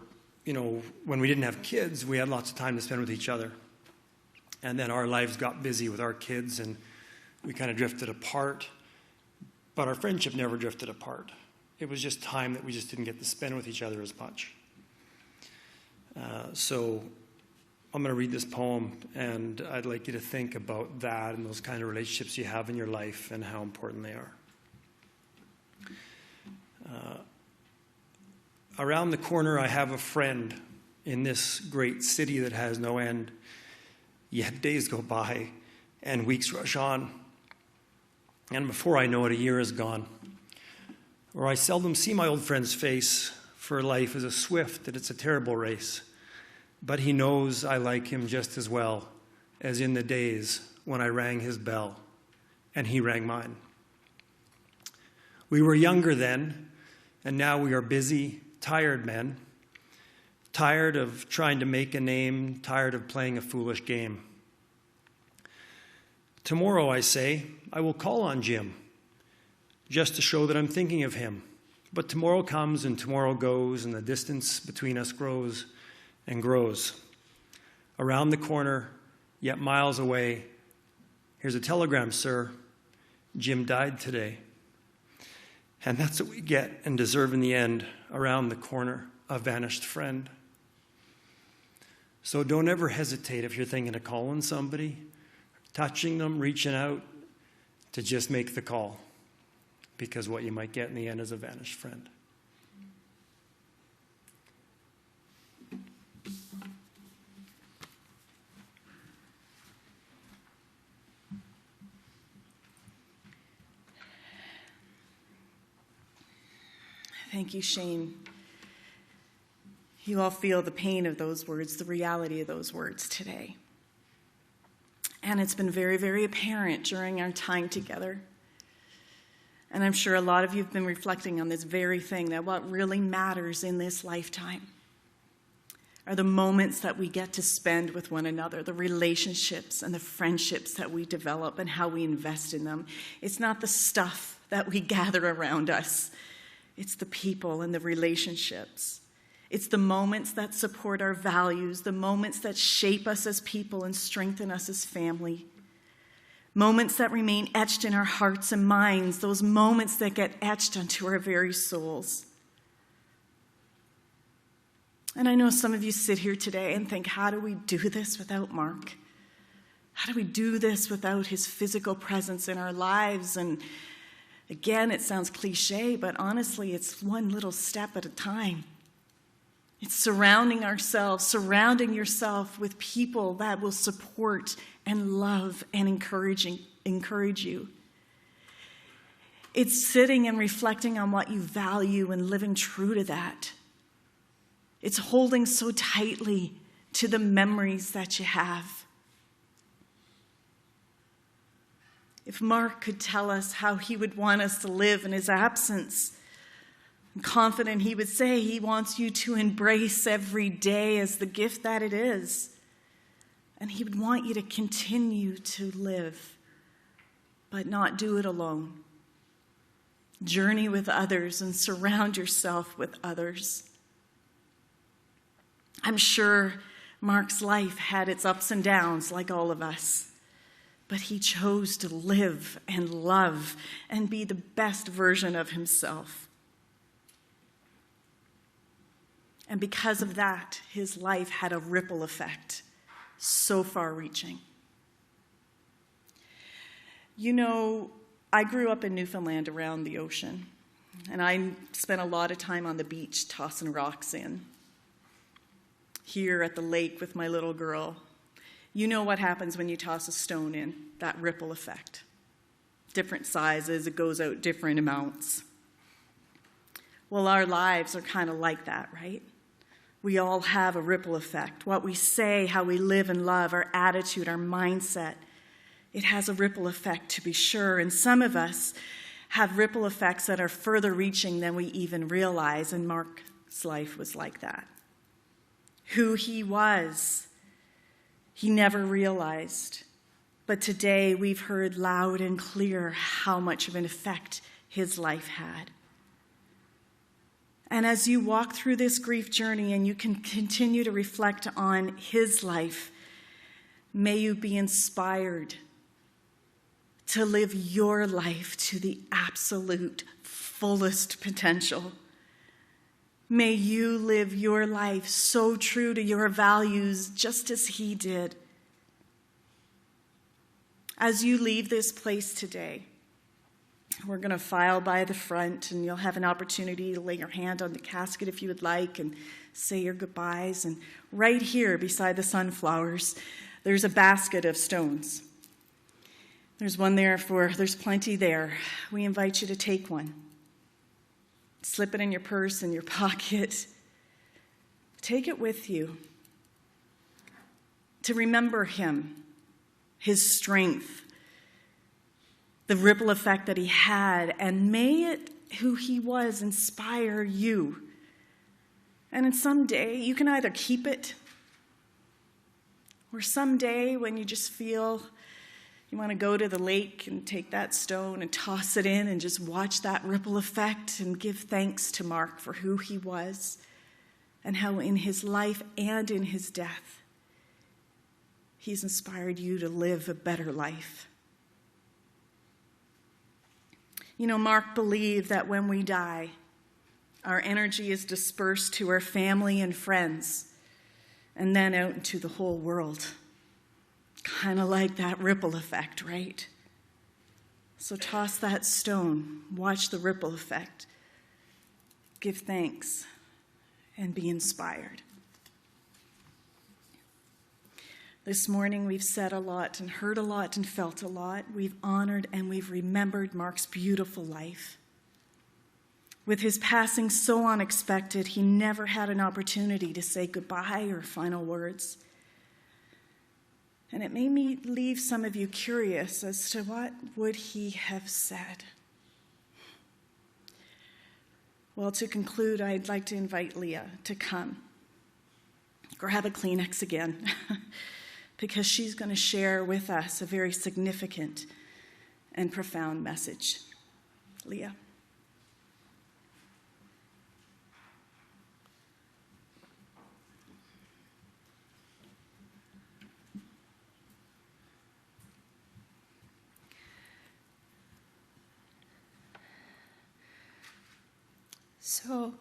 when we didn't have kids, we had lots of time to spend with each other. And then our lives got busy with our kids, and we kind of drifted apart. But our friendship never drifted apart. It was just time that we just didn't get to spend with each other as much. So I'm going to read this poem, and I'd like you to think about that and those kind of relationships you have in your life and how important they are. Around the corner, I have a friend in this great city that has no end. Yet days go by and weeks rush on. And before I know it, a year is gone. Or I seldom see my old friend's face, for life is a swift and it's a terrible race. But he knows I like him just as well as in the days when I rang his bell and he rang mine. We were younger then, and now we are busy, tired men, tired of trying to make a name, tired of playing a foolish game. Tomorrow, I say, I will call on Jim, just to show that I'm thinking of him. But tomorrow comes and tomorrow goes, and the distance between us grows and grows. Around the corner, yet miles away, here's a telegram, sir. Jim died today. And that's what we get and deserve in the end, around the corner, a vanished friend. So don't ever hesitate if you're thinking of calling somebody, touching them, reaching out, to just make the call. Because what you might get in the end is a vanished friend. Thank you, Shane. You all feel the pain of those words, the reality of those words today. And it's been very, very apparent during our time together. And I'm sure a lot of you have been reflecting on this very thing, that what really matters in this lifetime are the moments that we get to spend with one another, the relationships and the friendships that we develop and how we invest in them. It's not the stuff that we gather around us. It's the people and the relationships. It's the moments that support our values, the moments that shape us as people and strengthen us as family. Moments that remain etched in our hearts and minds, those moments that get etched onto our very souls. And I know some of you sit here today and think, how do we do this without Mark? How do we do this without his physical presence in our lives? And again, it sounds cliche, but honestly, it's one little step at a time. It's surrounding yourself with people that will support and love and encourage you. It's sitting and reflecting on what you value and living true to that. It's holding so tightly to the memories that you have. If Mark could tell us how he would want us to live in his absence, I'm confident he would say he wants you to embrace every day as the gift that it is. And he would want you to continue to live, but not do it alone. Journey with others and surround yourself with others. I'm sure Mark's life had its ups and downs like all of us, but he chose to live and love and be the best version of himself. And because of that, his life had a ripple effect, so far-reaching. You know, I grew up in Newfoundland around the ocean, and I spent a lot of time on the beach tossing rocks in. Here at the lake with my little girl, you know what happens when you toss a stone in, that ripple effect. Different sizes, it goes out different amounts. Well, our lives are kind of like that, right? We all have a ripple effect. What we say, how we live and love, our attitude, our mindset, it has a ripple effect to be sure. And some of us have ripple effects that are further reaching than we even realize, and Mark's life was like that. Who he was, he never realized. But today we've heard loud and clear how much of an effect his life had. And as you walk through this grief journey and you can continue to reflect on his life, may you be inspired to live your life to the absolute fullest potential. May you live your life so true to your values, just as he did. As you leave this place today, we're going to file by the front, and you'll have an opportunity to lay your hand on the casket if you would like and say your goodbyes. And right here beside the sunflowers, there's a basket of stones. There's one there there's plenty there. We invite you to take one. Slip it in your purse, in your pocket. Take it with you to remember him, his strength, the ripple effect that he had, and may it, who he was, inspire you. And in someday, you can either keep it, or someday when you just feel you want to go to the lake and take that stone and toss it in and just watch that ripple effect and give thanks to Mark for who he was and how in his life and in his death, he's inspired you to live a better life. You know, Mark believed that when we die, our energy is dispersed to our family and friends and then out into the whole world. Kind of like that ripple effect, right? So toss that stone, watch the ripple effect, give thanks, and be inspired. This morning we've said a lot and heard a lot and felt a lot. We've honored and we've remembered Mark's beautiful life. With his passing so unexpected, he never had an opportunity to say goodbye or final words. And it made me leave some of you curious as to what would he have said. Well, to conclude, I'd like to invite Leah to come. Grab a Kleenex again, because she's going to share with us a very significant and profound message. Leah. So,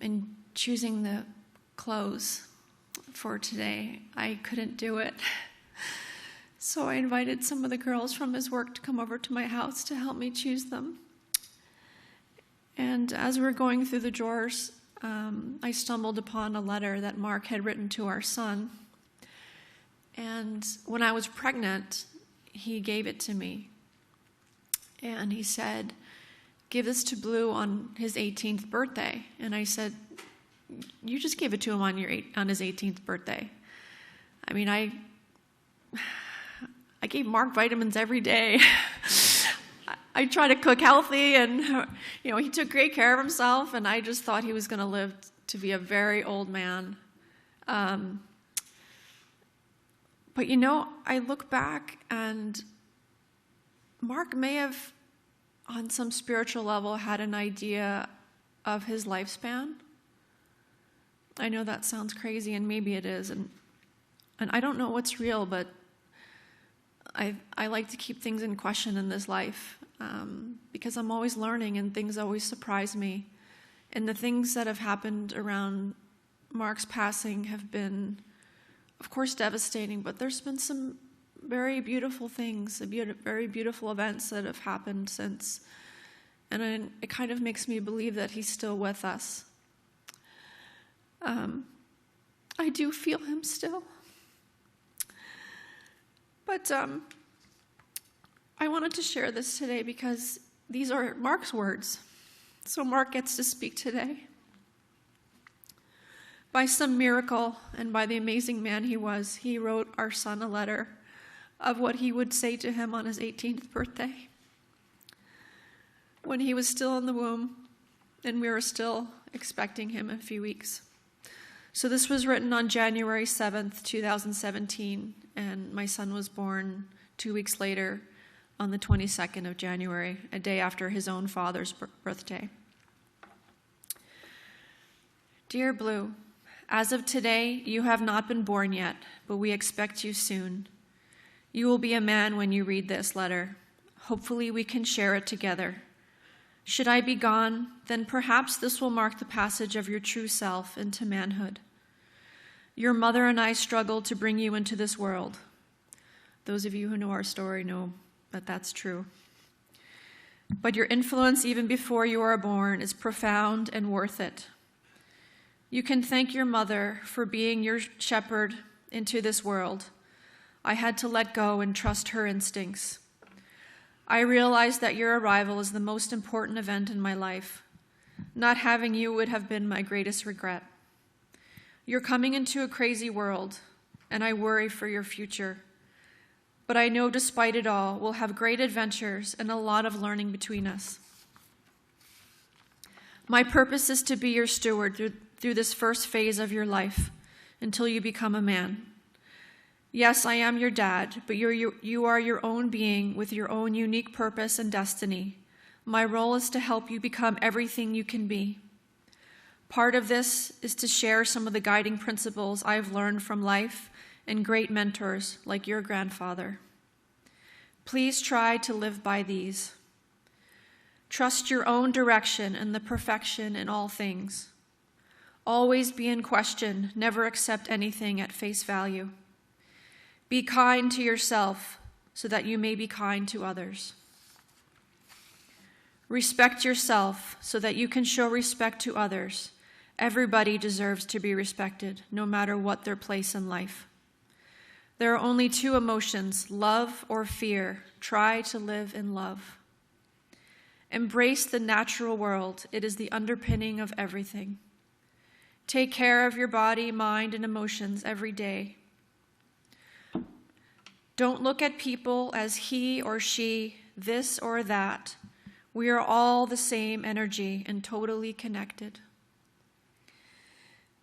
in choosing the clothes for today, I couldn't do it. So I invited some of the girls from his work to come over to my house to help me choose them. And as we were going through the drawers, I stumbled upon a letter that Mark had written to our son. And when I was pregnant, he gave it to me. And he said, "Give this to Blue on his 18th birthday." And I said, "You just give it to him on his 18th birthday." I mean, I gave Mark vitamins every day. I tried to cook healthy, and he took great care of himself, and I just thought he was going to live to be a very old man. But I look back, and Mark may have, on some spiritual level, had an idea of his lifespan. I know that sounds crazy, and maybe it is, and I don't know what's real, but I like to keep things in question in this life, because I'm always learning and things always surprise me. And the things that have happened around Mark's passing have been, of course, devastating, but there's been some very beautiful things, very beautiful events that have happened since. And it kind of makes me believe that he's still with us. I do feel him still. But I wanted to share this today because these are Mark's words. So Mark gets to speak today. By some miracle and by the amazing man he was, he wrote our son a letter of what he would say to him on his 18th birthday, when he was still in the womb and we were still expecting him in a few weeks. So this was written on January 7th, 2017, and my son was born 2 weeks later on the 22nd of January, a day after his own father's birthday. Dear Blue, as of today, you have not been born yet, but we expect you soon. You will be a man when you read this letter. Hopefully we can share it together. Should I be gone, then perhaps this will mark the passage of your true self into manhood. Your mother and I struggled to bring you into this world. Those of you who know our story know that that's true. But your influence, even before you are born, is profound and worth it. You can thank your mother for being your shepherd into this world. I had to let go and trust her instincts. I realized that your arrival is the most important event in my life. Not having you would have been my greatest regret. You're coming into a crazy world, and I worry for your future. But I know despite it all, we'll have great adventures and a lot of learning between us. My purpose is to be your steward through this first phase of your life until you become a man. Yes, I am your dad, but you are your own being with your own unique purpose and destiny. My role is to help you become everything you can be. Part of this is to share some of the guiding principles I've learned from life and great mentors like your grandfather. Please try to live by these. Trust your own direction and the perfection in all things. Always be in question, never accept anything at face value. Be kind to yourself so that you may be kind to others. Respect yourself so that you can show respect to others. Everybody deserves to be respected, no matter what their place in life. There are only two emotions, love or fear. Try to live in love. Embrace the natural world. It is the underpinning of everything. Take care of your body, mind, and emotions every day. Don't look at people as he or she, this or that. We are all the same energy and totally connected.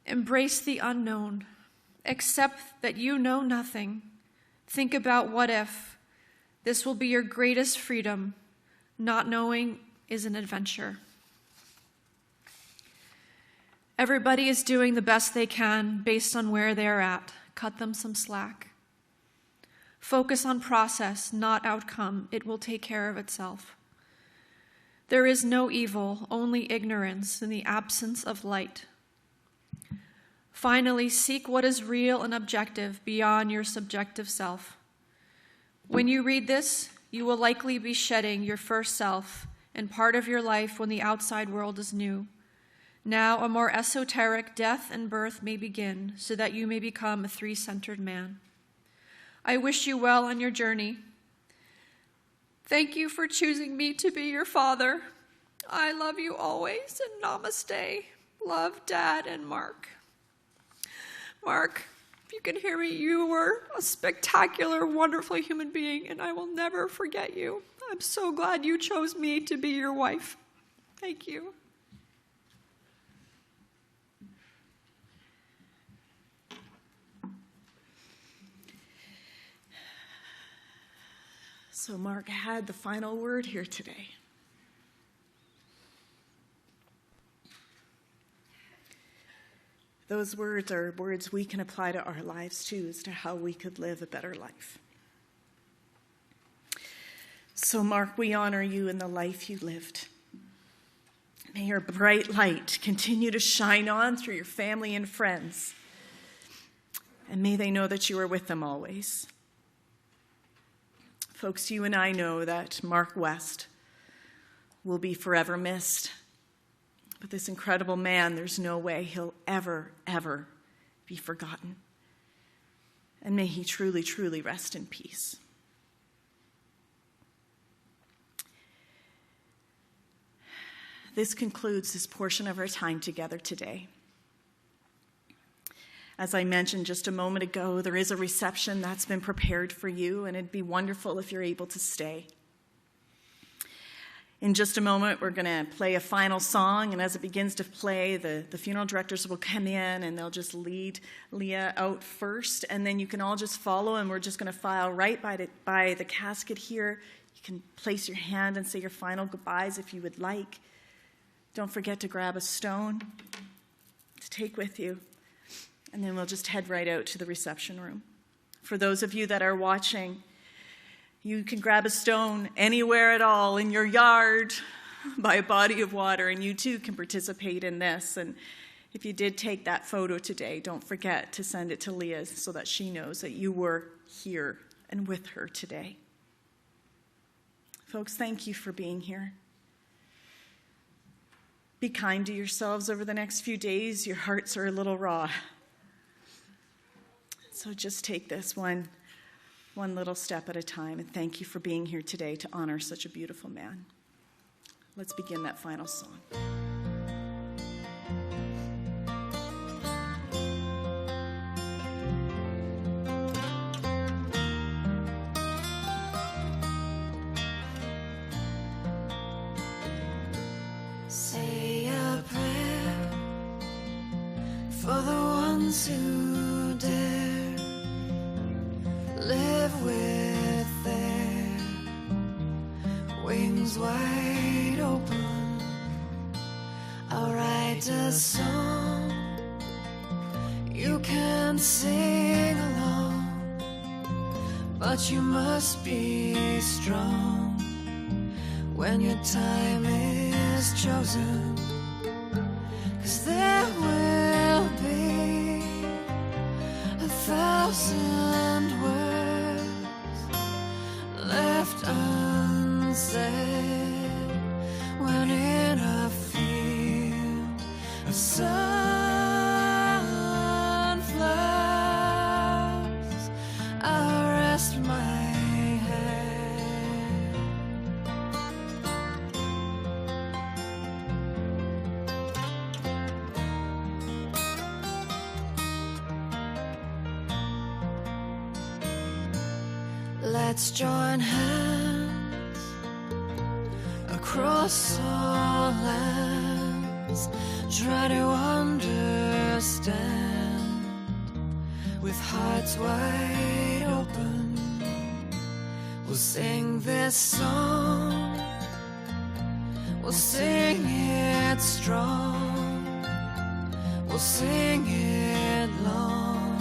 Embrace the unknown. Accept that you know nothing. Think about what if. This will be your greatest freedom. Not knowing is an adventure. Everybody is doing the best they can based on where they're at. Cut them some slack. Focus on process, not outcome. It will take care of itself. There is no evil, only ignorance in the absence of light. Finally, seek what is real and objective beyond your subjective self. When you read this, you will likely be shedding your first self and part of your life when the outside world is new. Now a more esoteric death and birth may begin so that you may become a three-centered man. I wish you well on your journey. Thank you for choosing me to be your father. I love you always, and namaste. Love, Dad and Mark. Mark, if you can hear me, you were a spectacular, wonderful human being, and I will never forget you. I'm so glad you chose me to be your wife. Thank you. So Mark had the final word here today. Those words are words we can apply to our lives too, as to how we could live a better life. So Mark, we honor you in the life you lived. May your bright light continue to shine on through your family and friends. And may they know that you are with them always. Folks, you and I know that Mark West will be forever missed. But this incredible man, there's no way he'll ever, ever be forgotten. And may he truly, truly rest in peace. This concludes this portion of our time together today. As I mentioned just a moment ago, there is a reception that's been prepared for you, and it'd be wonderful if you're able to stay. In just a moment, we're going to play a final song, and as it begins to play, the funeral directors will come in, and they'll just lead Leah out first, and then you can all just follow, and we're just going to file right by the casket here. You can place your hand and say your final goodbyes if you would like. Don't forget to grab a stone to take with you, and then we'll just head right out to the reception room. For those of you that are watching, you can grab a stone anywhere at all in your yard by a body of water, and you too can participate in this. And if you did take that photo today, don't forget to send it to Leah so that she knows that you were here and with her today. Folks, thank you for being here. Be kind to yourselves over the next few days. Your hearts are a little raw. So just take this one little step at a time, and thank you for being here today to honor such a beautiful man. Let's begin that final song. Say a prayer for the ones who dare live with their wings wide open. I'll write a song you can sing along, but you must be strong when your time is chosen, 'cause there will be 1,000 words left unsaid when in a field of sunflowers I'll rest my head. Let's join hands across all lands, try to understand with hearts wide open. We'll sing this song, we'll sing it strong, we'll sing it long,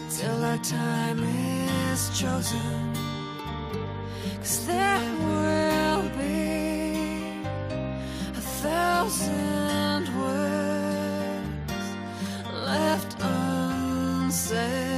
till our time is chosen, 'cause there will be 1,000 words left unsaid